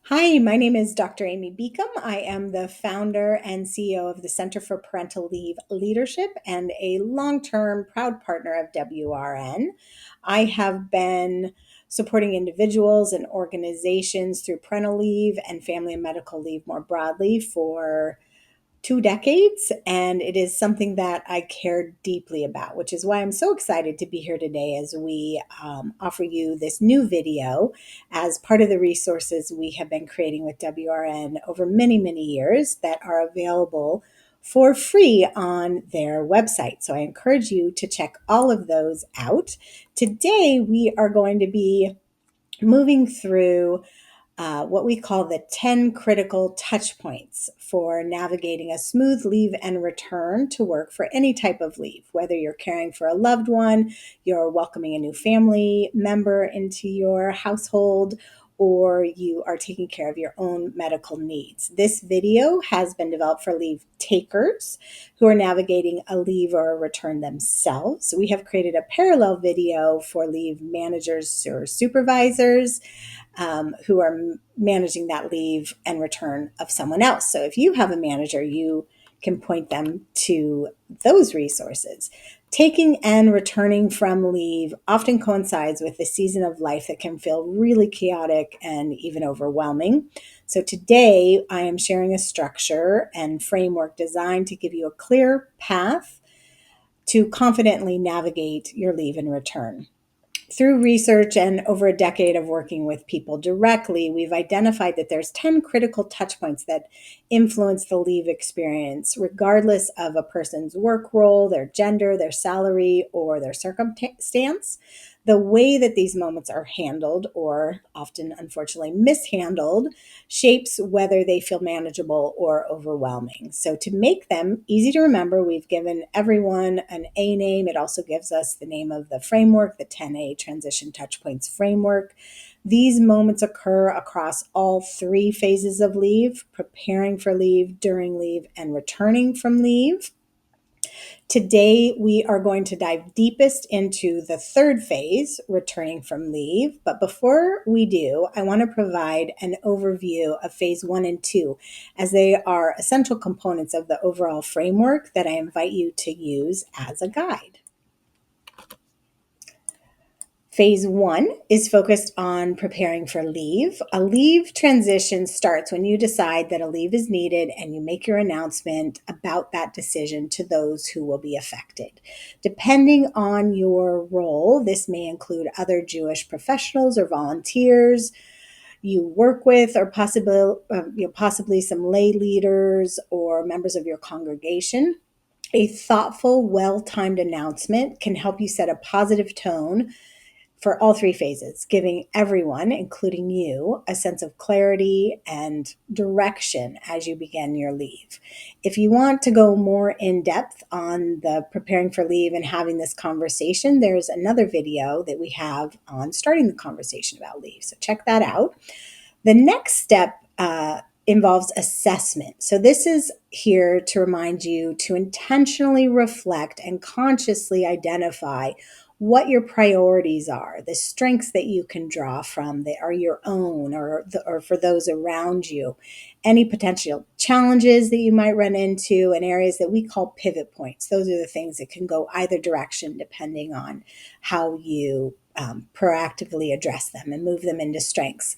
Hi, my name is Dr. Amy Beacom. I am the founder and CEO of the Center for Parental Leave Leadership and a long-term proud partner of WRN. I have been supporting individuals and organizations through parental leave and family and medical leave more broadly for 2 decades, and it is something that I care deeply about, which is why I'm so excited to be here today as we offer you this new video as part of the resources we have been creating with WRN over many, many years that are available for free on their website. So I encourage you to check all of those out. Today, we are going to be moving through what we call the 10 critical touch points for navigating a smooth leave and return to work for any type of leave, whether you're caring for a loved one, you're welcoming a new family member into your household, or you are taking care of your own medical needs. This video has been developed for leave takers who are navigating a leave or a return themselves. We have created a parallel video for leave managers or supervisors who are managing that leave and return of someone else. So if you have a manager, you can point them to those resources. Taking and returning from leave often coincides with the season of life that can feel really chaotic and even overwhelming. So today I am sharing a structure and framework designed to give you a clear path to confidently navigate your leave and return. Through research and over a decade of working with people directly, we've identified that there's 10 critical touch points that influence the leave experience, regardless of a person's work role, their gender, their salary, or their circumstance. The way that these moments are handled, or often unfortunately mishandled, shapes whether they feel manageable or overwhelming. So to make them easy to remember, we've given everyone an A name. It also gives us the name of the framework, the 10A Transition Touchpoints Framework. These moments occur across all three phases of leave: preparing for leave, during leave, and returning from leave. Today, we are going to dive deepest into the third phase, returning from leave. But before we do, I want to provide an overview of phase 1 and 2, as they are essential components of the overall framework that I invite you to use as a guide. Phase 1 is focused on preparing for leave. A leave transition starts when you decide that a leave is needed and you make your announcement about that decision to those who will be affected. Depending on your role, this may include other Jewish professionals or volunteers you work with, or possibly some lay leaders or members of your congregation. A thoughtful, well-timed announcement can help you set a positive tone for all three phases, giving everyone, including you, a sense of clarity and direction as you begin your leave. If you want to go more in depth on the preparing for leave and having this conversation, there's another video that we have on starting the conversation about leave. So check that out. The next step involves assessment. So this is here to remind you to intentionally reflect and consciously identify what your priorities are, the strengths that you can draw from that are your own or for those around you, any potential challenges that you might run into, and areas that we call pivot points. Those are the things that can go either direction depending on how you proactively address them and move them into strengths.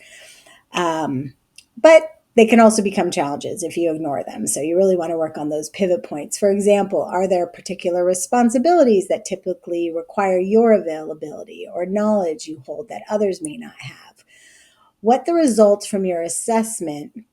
But they can also become challenges if you ignore them. So you really want to work on those pivot points. For example, are there particular responsibilities that typically require your availability or knowledge you hold that others may not have? What the results from your assessment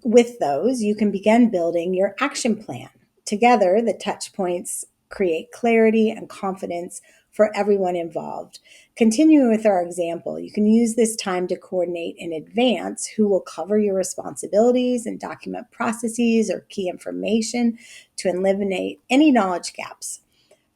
with those, you can begin building your action plan. Together, the touch points create clarity and confidence for everyone involved. Continuing with our example, you can use this time to coordinate in advance who will cover your responsibilities and document processes or key information to eliminate any knowledge gaps.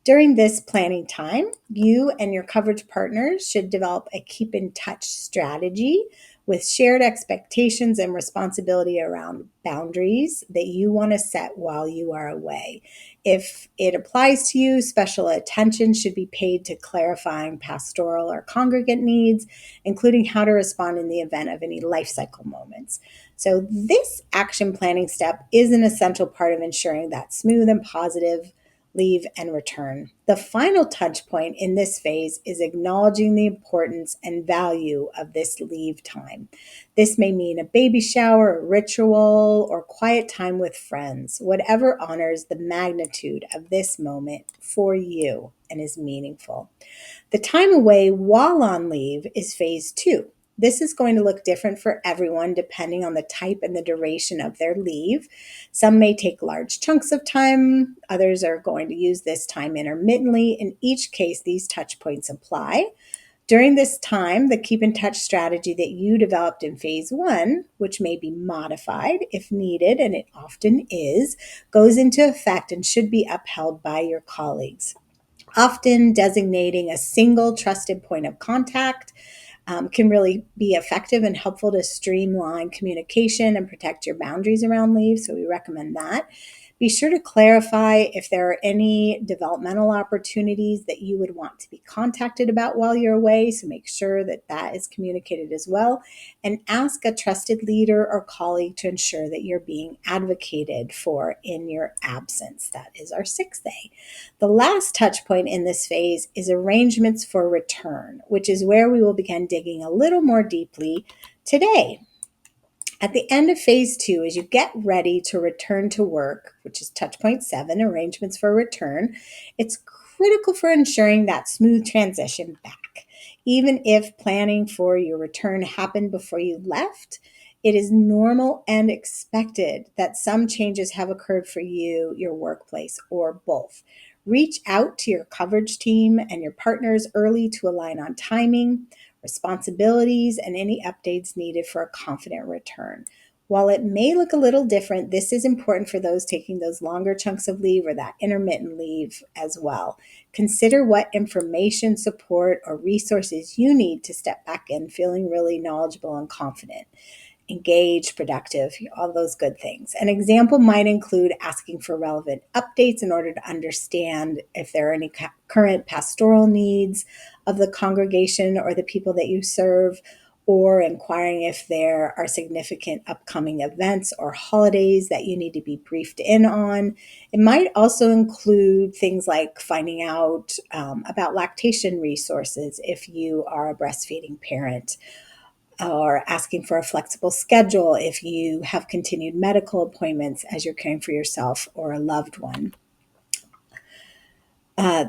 During this planning time, you and your coverage partners should develop a keep in touch strategy with shared expectations and responsibility around boundaries that you want to set while you are away. If it applies to you, special attention should be paid to clarifying pastoral or congregant needs, including how to respond in the event of any life cycle moments. So, this action planning step is an essential part of ensuring that smooth and positive leave and return. The final touch point in this phase is acknowledging the importance and value of this leave time. This may mean a baby shower, a ritual, or quiet time with friends, whatever honors the magnitude of this moment for you and is meaningful. The time away while on leave is phase 2. This is going to look different for everyone depending on the type and the duration of their leave. Some may take large chunks of time, others are going to use this time intermittently. In each case, these touch points apply. During this time, the keep in touch strategy that you developed in phase 1, which may be modified if needed, and it often is, goes into effect and should be upheld by your colleagues. Often designating a single trusted point of contact can really be effective and helpful to streamline communication and protect your boundaries around leave. So we recommend that. Be sure to clarify if there are any developmental opportunities that you would want to be contacted about while you're away. So make sure that that is communicated as well. And ask a trusted leader or colleague to ensure that you're being advocated for in your absence. That is our 6th day. The last touch point in this phase is arrangements for return, which is where we will begin digging a little more deeply today. At the end of phase 2, as you get ready to return to work, which is touch point 7, arrangements for return, it's critical for ensuring that smooth transition back. Even if planning for your return happened before you left, it is normal and expected that some changes have occurred for you, your workplace, or both. Reach out to your coverage team and your partners early to align on timing, responsibilities, and any updates needed for a confident return. While it may look a little different, this is important for those taking those longer chunks of leave or that intermittent leave as well. Consider what information, support, or resources you need to step back in feeling really knowledgeable and confident. Engaged, productive, all those good things. An example might include asking for relevant updates in order to understand if there are any current pastoral needs of the congregation or the people that you serve, or inquiring if there are significant upcoming events or holidays that you need to be briefed in on. It might also include things like finding out about lactation resources if you are a breastfeeding parent, or asking for a flexible schedule if you have continued medical appointments as you're caring for yourself or a loved one.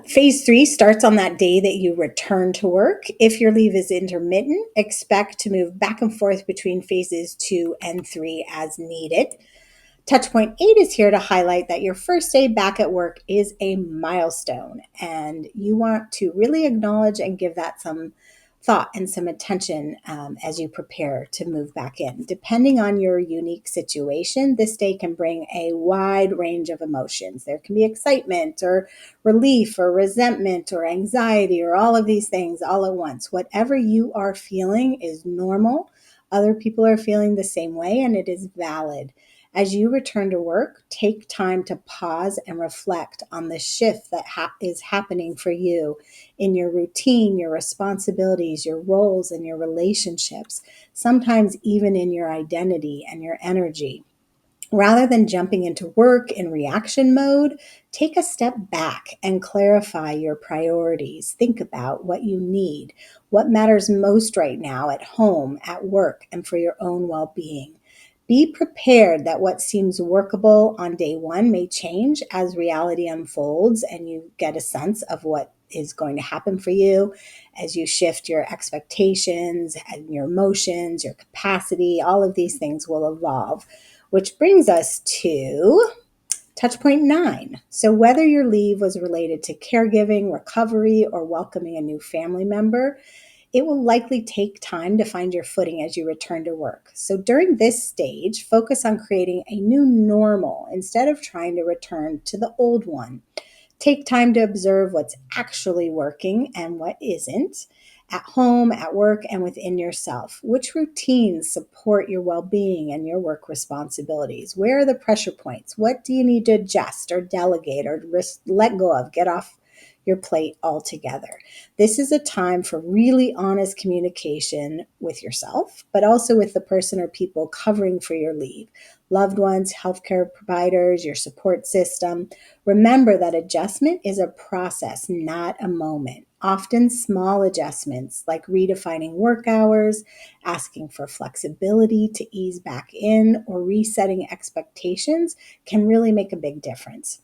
Phase 3 starts on that day that you return to work. If your leave is intermittent, expect to move back and forth between phases 2 and 3 as needed. Touchpoint 8 is here to highlight that your first day back at work is a milestone, and you want to really acknowledge and give that some thought and some attention as you prepare to move back in. Depending on your unique situation, this day can bring a wide range of emotions. There can be excitement or relief or resentment or anxiety or all of these things all at once. Whatever you are feeling is normal. Other people are feeling the same way, and it is valid. As you return to work, take time to pause and reflect on the shift that is happening for you in your routine, your responsibilities, your roles, and your relationships, sometimes even in your identity and your energy. Rather than jumping into work in reaction mode, take a step back and clarify your priorities. Think about what you need, what matters most right now at home, at work, and for your own well-being. Be prepared that what seems workable on day 1 may change as reality unfolds and you get a sense of what is going to happen for you as you shift your expectations and your emotions, your capacity. All of these things will evolve, which brings us to touch point 9. So whether your leave was related to caregiving, recovery, or welcoming a new family member, it will likely take time to find your footing as you return to work. So during this stage, focus on creating a new normal instead of trying to return to the old one. Take time to observe what's actually working and what isn't at home, at work, and within yourself. Which routines support your well being and your work responsibilities? Where are the pressure points? What do you need to adjust or delegate or let go of, get off your plate altogether? This is a time for really honest communication with yourself, but also with the person or people covering for your leave, loved ones, healthcare providers, your support system. Remember that adjustment is a process, not a moment. Often small adjustments like redefining work hours, asking for flexibility to ease back in, or resetting expectations can really make a big difference.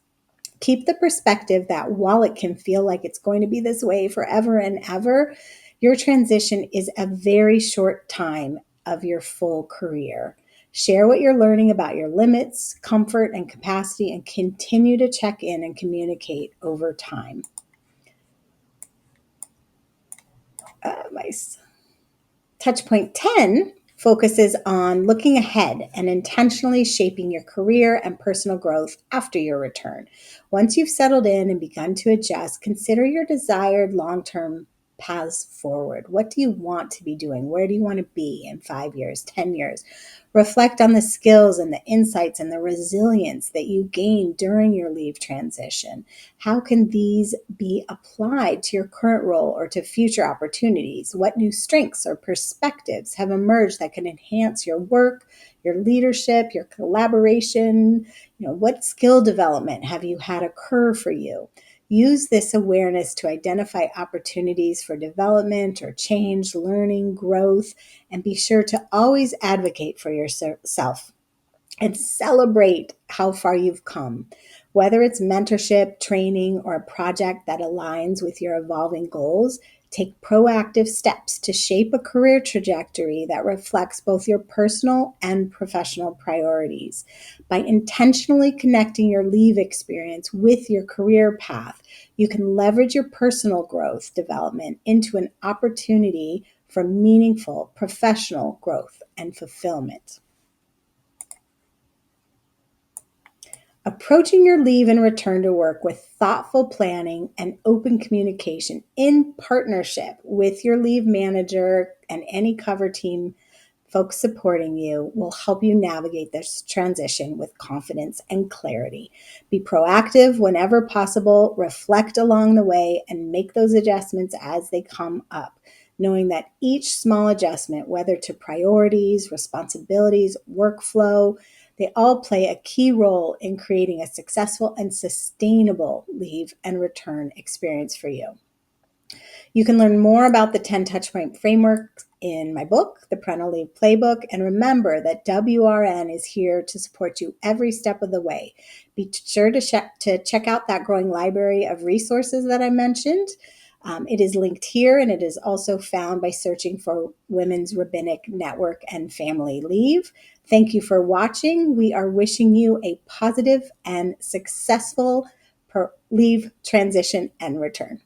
Keep the perspective that while it can feel like it's going to be this way forever and ever, your transition is a very short time of your full career. Share what you're learning about your limits, comfort, and capacity, and continue to check in and communicate over time. My touch point 10 focuses on looking ahead and intentionally shaping your career and personal growth after your return. Once you've settled in and begun to adjust, consider your desired long-term paths forward. What do you want to be doing? Where do you want to be in 5 years, 10 years? Reflect on the skills and the insights and the resilience that you gained during your leave transition. How can these be applied to your current role or to future opportunities? What new strengths or perspectives have emerged that can enhance your work, your leadership, your collaboration? What skill development have you had occur for you? Use this awareness to identify opportunities for development or change, learning, growth, and be sure to always advocate for yourself and celebrate how far you've come. Whether it's mentorship, training, or a project that aligns with your evolving goals, take proactive steps to shape a career trajectory that reflects both your personal and professional priorities. By intentionally connecting your leave experience with your career path, you can leverage your personal growth development into an opportunity for meaningful professional growth and fulfillment. Approaching your leave and return to work with thoughtful planning and open communication in partnership with your leave manager and any cover team folks supporting you will help you navigate this transition with confidence and clarity. Be proactive whenever possible, reflect along the way, and make those adjustments as they come up, knowing that each small adjustment, whether to priorities, responsibilities, workflow, they all play a key role in creating a successful and sustainable leave and return experience for you. You can learn more about the 10 touchpoint framework in my book, The Parental Leave Playbook. And remember that WRN is here to support you every step of the way. Be sure to check out that growing library of resources that I mentioned. It is linked here, and it is also found by searching for Women's Rabbinic Network and Family Leave. Thank you for watching. We are wishing you a positive and successful leave transition and return.